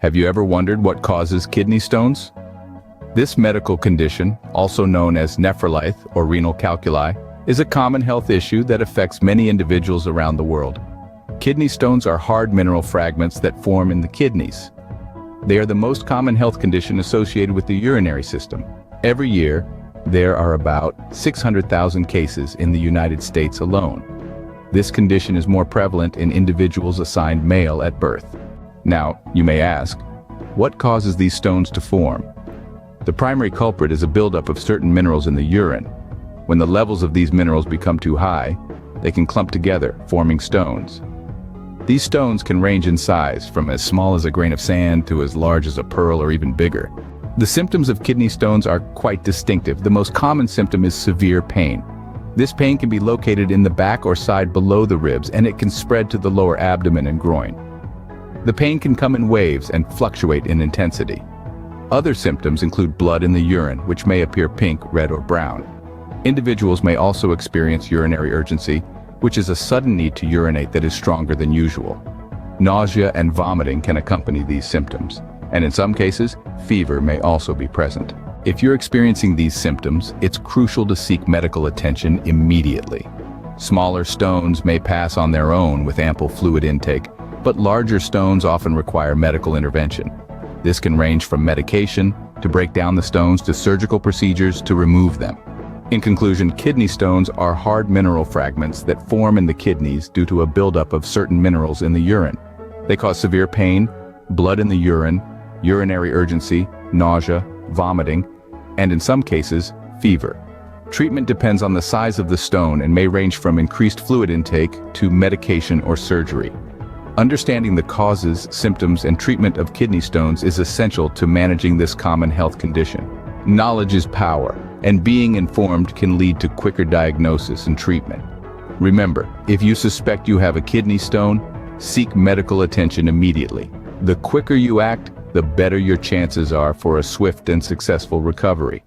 Have you ever wondered what causes kidney stones? This medical condition, also known as nephrolithe or renal calculi, is a common health issue that affects many individuals around the world. Kidney stones are hard mineral fragments that form in the kidneys. They are the most common health condition associated with the urinary system. Every year, there are about 600,000 cases in the United States alone. This condition is more prevalent in individuals assigned male at birth. Now, you may ask, what causes these stones to form? The primary culprit is a buildup of certain minerals in the urine. When the levels of these minerals become too high, they can clump together, forming stones. These stones can range in size from as small as a grain of sand to as large as a pearl or even bigger. The symptoms of kidney stones are quite distinctive. The most common symptom is severe pain. This pain can be located in the back or side below the ribs, and it can spread to the lower abdomen and groin. The pain can come in waves and fluctuate in intensity. Other symptoms include blood in the urine, which may appear pink, red, or brown. Individuals may also experience urinary urgency, which is a sudden need to urinate that is stronger than usual. Nausea and vomiting can accompany these symptoms, and in some cases, fever may also be present. If you're experiencing these symptoms, it's crucial to seek medical attention immediately. Smaller stones may pass on their own with ample fluid intake, but larger stones often require medical intervention. This can range from medication to break down the stones to surgical procedures to remove them. In conclusion, kidney stones are hard mineral fragments that form in the kidneys due to a buildup of certain minerals in the urine. They cause severe pain, blood in the urine, urinary urgency, nausea, vomiting, and in some cases, fever. Treatment depends on the size of the stone and may range from increased fluid intake to medication or surgery. Understanding the causes, symptoms, and treatment of kidney stones is essential to managing this common health condition. Knowledge is power, and being informed can lead to quicker diagnosis and treatment. Remember, if you suspect you have a kidney stone, seek medical attention immediately. The quicker you act, the better your chances are for a swift and successful recovery.